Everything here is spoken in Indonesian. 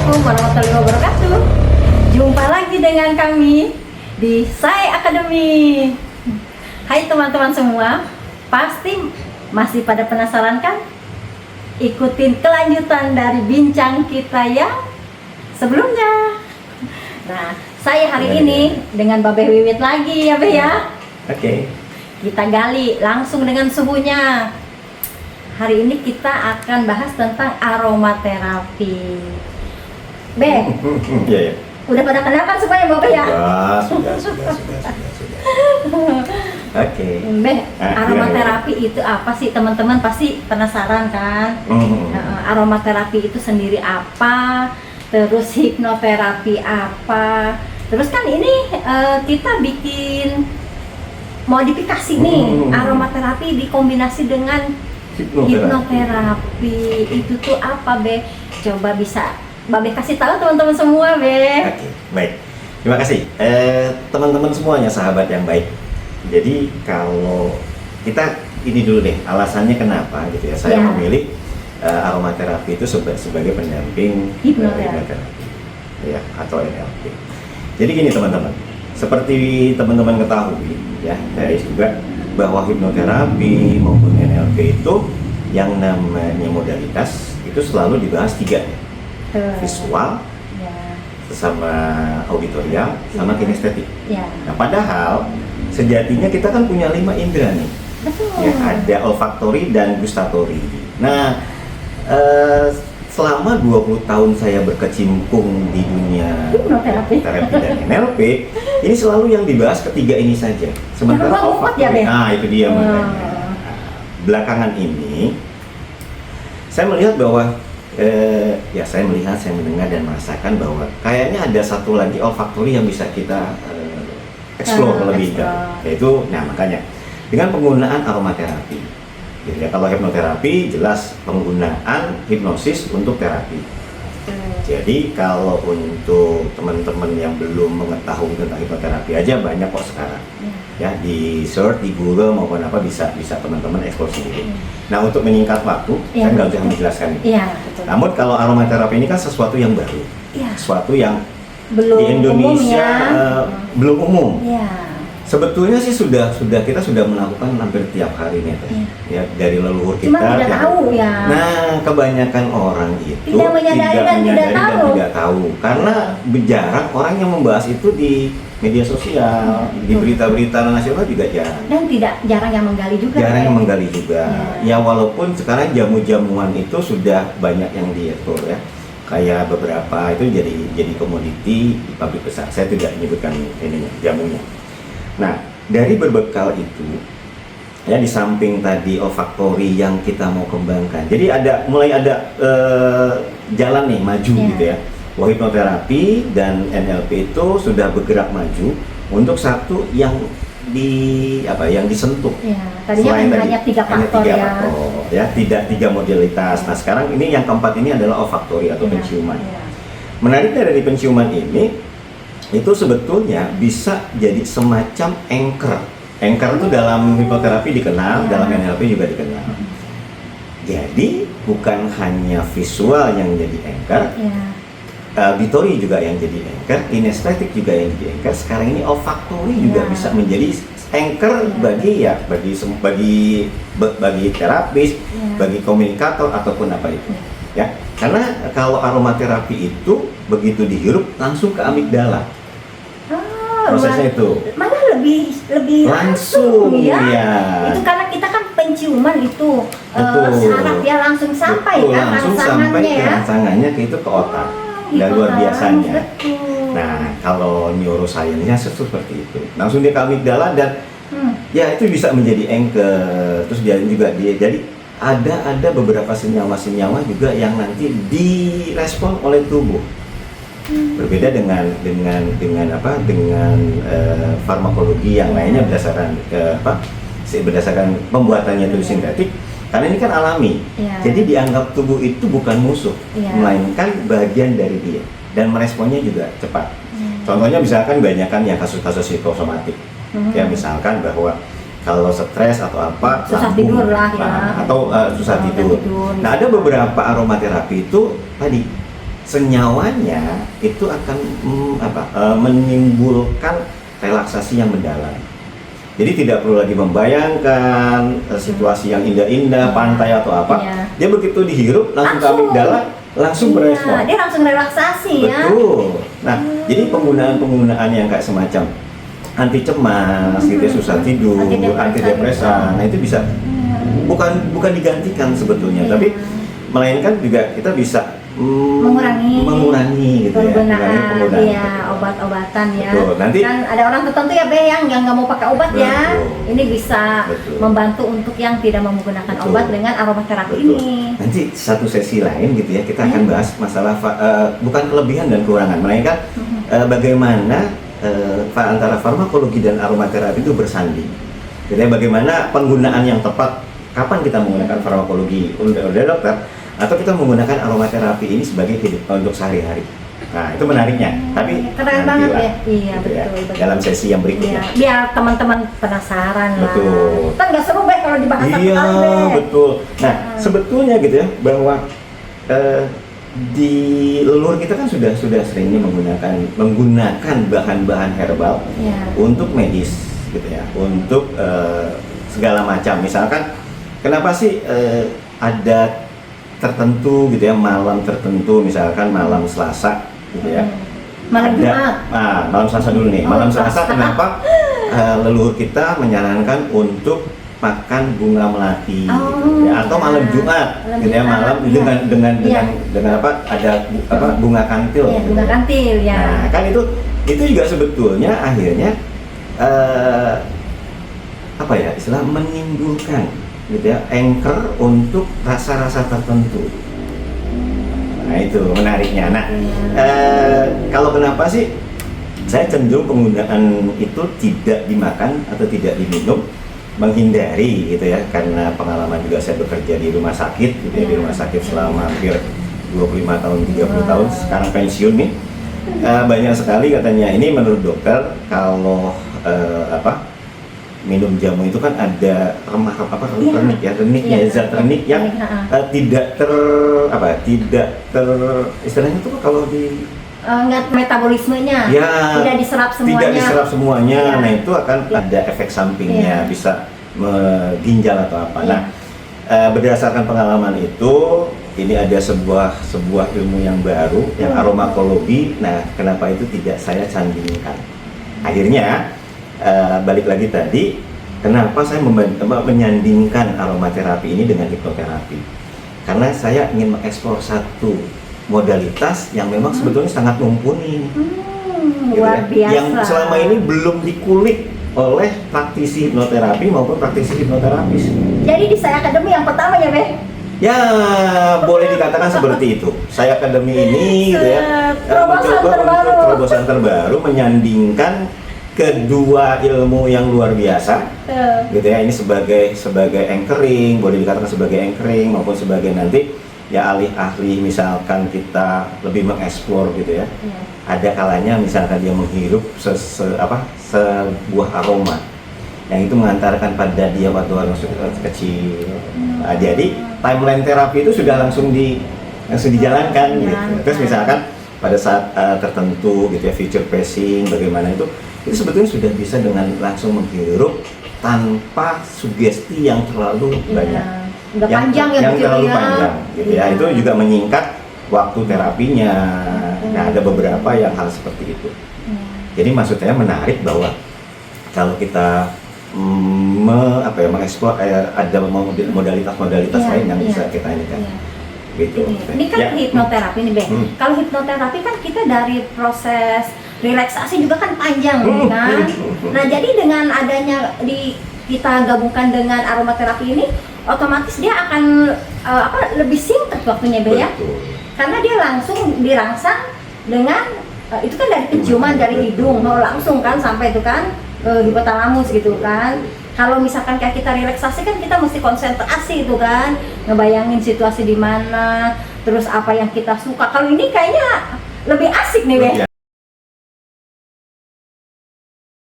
Assalamualaikum warahmatullahi wabarakatuh. Jumpa lagi dengan kami di Sai Academy. Hai teman-teman semua, pasti masih pada penasaran kan? Ikutin kelanjutan dari bincang kita yang sebelumnya. Nah, saya hari ini dengan Babe Wiwit lagi ya Be ya. Oke. Kita gali langsung dengan suhunya. Hari ini kita akan bahas tentang aromaterapi. Be, Iya ya. udah pada kenal kan semuanya Bapak ya? Sudah. Oke. Be, aromaterapi itu apa sih teman-teman pasti penasaran kan? Aromaterapi itu sendiri apa? Terus hipnoterapi apa? Terus kan ini kita bikin modifikasi nih, aromaterapi dikombinasi dengan hipnoterapi. Itu tuh apa Be? Coba bisa Babe kasih tahu teman-teman semua Be. Oke, baik. Terima kasih teman-teman semuanya, sahabat yang baik. Jadi kalau kita ini dulu deh, alasannya kenapa gitu ya. Saya memilih aromaterapi itu sebagai pendamping hipnoterapi ya, atau NLP. Jadi gini teman-teman, seperti teman-teman ketahui ya, dari juga bahwa hipnoterapi maupun NLP itu yang namanya modalitas itu selalu dibahas tiga ya. Visual, sama auditorial, sama kinestetik. Nah, padahal sejatinya kita kan punya 5 indera nih. Ya, ada olfaktori dan gustatory. Nah, selama 20 tahun saya berkecimpung di dunia terapi dan NLP, ini selalu yang dibahas ketiga ini saja. Sementara olfaktori, itu dia makanya. Belakangan ini, saya melihat bahwa saya mendengar dan merasakan bahwa kayaknya ada satu lagi olfaktori yang bisa kita explore lebih dalam, yaitu, nah makanya dengan penggunaan aromaterapi. Gitu ya, kalau hipnoterapi jelas penggunaan hipnosis untuk terapi. Jadi kalau untuk teman-teman yang belum mengetahui tentang hipnoterapi aja banyak kok sekarang. Ya, di search di Google maupun apa bisa teman-teman eksplor sendiri. Nah, untuk menyingkat waktu, saya nggak usah menjelaskan ini. Namun kalau aromaterapi ini kan sesuatu yang baru, sesuatu yang belum di Indonesia belum umum. Sebetulnya sih sudah kita sudah melakukan hampir tiap hari nih, ya dari leluhur kita. Cuma tidak tahu ya. Nah, kebanyakan orang itu tidak menyadari dan tidak tahu. Karena jarang orang yang membahas itu di media sosial, di berita-berita nasional juga jarang. Dan jarang yang menggali juga. Jarang yang menggali juga. Ya walaupun sekarang jamu-jamuan itu sudah banyak yang diekspor ya. Kayak beberapa itu jadi komoditi di pabrik besar. Saya tidak menyebutkan ininya, jamunya. Nah, dari berbekal itu, ya di samping tadi olfaktori yang kita mau kembangkan, jadi mulai ada jalan nih maju gitu ya. Bahwa hipnoterapi dan NLP itu sudah bergerak maju untuk satu yang disentuh. Tadinya hanya 3 faktor ya, tidak 3 modalitas. Nah, sekarang ini yang keempat ini adalah olfaktori atau penciuman. Menariknya dari penciuman ini, itu sebetulnya bisa jadi semacam anchor. Anchor itu dalam hipnoterapi dikenal, dalam NLP juga dikenal. Jadi bukan hanya visual yang jadi anchor, auditory juga yang jadi anchor, kinestetik juga yang jadi anchor. Sekarang ini olfaktori juga bisa menjadi anchor bagi terapis, bagi komunikator ataupun apa itu. Ya, karena kalau aromaterapi itu begitu dihirup langsung ke amigdala. Prosesnya itu malah lebih langsung ya. Itu karena kita kan penciuman itu saraf ya langsung sampai kan rangsangannya ke otak. Dan luar biasanya. Nah, kalau neuroscience-nya seperti itu. Langsung dia ke amigdala dan ya itu bisa menjadi anchor. Terus dia juga jadi ada beberapa senyawa-senyawa juga yang nanti direspon oleh tubuh. Berbeda dengan farmakologi yang lainnya berdasarkan pembuatannya itu sintetik. Karena ini kan alami, jadi dianggap tubuh itu bukan musuh, melainkan bagian dari dia dan meresponnya juga cepat. Contohnya misalkan banyakan yang kasus-kasus psikosomatik, ya misalkan bahwa kalau stres atau apa susah tidur lah ya, atau susah tidur. Nah, ada beberapa aromaterapi itu tadi senyawanya itu akan menimbulkan relaksasi yang mendalam. Jadi tidak perlu lagi membayangkan situasi yang indah-indah, pantai atau apa. Dia begitu dihirup langsung ke amigdala, langsung berespon. Dia langsung relaksasi ya. Betul. Nah, jadi penggunaan yang kayak semacam anti cemas, gitu ya, susah tidur, anti depresan. Nah, itu bisa bukan digantikan sebetulnya, tapi melainkan juga kita bisa mengurangi gitu ya, penggunaan obat-obatan ya. Betul. Nanti kan ada orang tertentu ya Be yang nggak mau pakai obat. Betul. Ya. Ini bisa membantu untuk yang tidak menggunakan obat dengan aromaterapi ini. Nanti satu sesi lain gitu ya, kita akan bahas masalah bukan kelebihan dan kekurangan, melainkan bagaimana antara farmakologi dan aromaterapi itu bersanding. Jadi bagaimana penggunaan yang tepat, kapan kita menggunakan farmakologi udah dokter, atau kita menggunakan aromaterapi ini sebagai untuk sehari-hari. Nah, itu menariknya. Tapi keren banget ya. Iya, gitu betul, ya, betul. dalam sesi yang berikutnya. Iya, biar teman-teman penasaran lah. Betul. Kan nggak seru Be kalau dibahas satu kali Be. Betul. Nah, sebetulnya gitu ya, bahwa di leluhur kita kan sudah seringnya menggunakan bahan-bahan herbal untuk medis gitu ya, untuk segala macam. Misalkan kenapa sih ada tertentu gitu ya, malam tertentu, misalkan malam Selasa gitu ya, malam Jumat. Malam Selasa dulu nih. Malam Selasa kenapa leluhur kita menyarankan untuk makan bunga melati gitu ya, atau malam Jumat gitu ya, malam dengan apa, ada bunga kantil gitu. Bunga kantil ya. Nah, kan itu juga sebetulnya akhirnya istilah menimbulkan gitu ya, anchor untuk rasa-rasa tertentu. Nah, itu menariknya. Nah, kalau kenapa sih saya cenderung penggunaan itu tidak dimakan atau tidak diminum, menghindari gitu ya, karena pengalaman juga saya bekerja di rumah sakit gitu ya, di rumah sakit selama hampir 25 tahun, 30 tahun, sekarang pensiun nih. Banyak sekali katanya, ini menurut dokter kalau minum jamu itu kan ada zat renik yang tidak istilahnya itu kalau di nggak metabolismenya, tidak diserap semuanya. Nah, itu akan ada efek sampingnya, bisa ginjal atau apa. Nah, berdasarkan pengalaman itu, ini ada sebuah ilmu yang baru, yang aromakologi. Nah, kenapa itu tidak saya sandingkan? Akhirnya balik lagi tadi, kenapa saya menyandingkan aromaterapi ini dengan hipnoterapi? Karena saya ingin mengeksplor satu modalitas yang memang sebetulnya sangat mumpuni, luar biasa, yang selama ini belum dikulik oleh praktisi hipnoterapi maupun praktisi hipnoterapis. Jadi di Sai Academy yang pertama ya Be? Ya, boleh dikatakan seperti itu. Sai Academy ini gitu ya, mencoba untuk terobosan terbaru, menyandingkan kedua ilmu yang luar biasa, gitu ya. Ini sebagai anchoring, boleh dikatakan sebagai anchoring maupun sebagai nanti ya ahli misalkan kita lebih mengeksplor gitu ya. Ada kalanya misalkan dia menghirup sebuah aroma yang itu mengantarkan pada dia waktu kecil. Nah, jadi timeline terapi itu sudah langsung dijalankan gitu. Terus misalkan pada saat tertentu gitu ya, future pacing bagaimana itu sebetulnya sudah bisa dengan langsung menghirup tanpa sugesti yang terlalu banyak, yang terlalu panjang gitu ya. Itu juga menyingkat waktu terapinya. Nah, ada beberapa yang hal seperti itu. Jadi maksud saya menarik bahwa kalau kita mengeksplor ada modalitas lain yang bisa kita ini kan. Gitu. Ini kan hipnoterapi nih Be. Kalau hipnoterapi kan kita dari proses relaksasi juga kan panjang kan. Nah, jadi dengan adanya kita gabungkan dengan aromaterapi ini, otomatis dia akan lebih singkat waktunya Be ya. Karena dia langsung dirangsang dengan itu kan dari penciuman dari hidung, langsung kan sampai itu kan hipotalamus gitu kan. Kalau misalkan kayak kita relaksasi kan kita mesti konsentrasi itu kan, ngebayangin situasi di mana, terus apa yang kita suka. Kalau ini kayaknya lebih asik nih Be.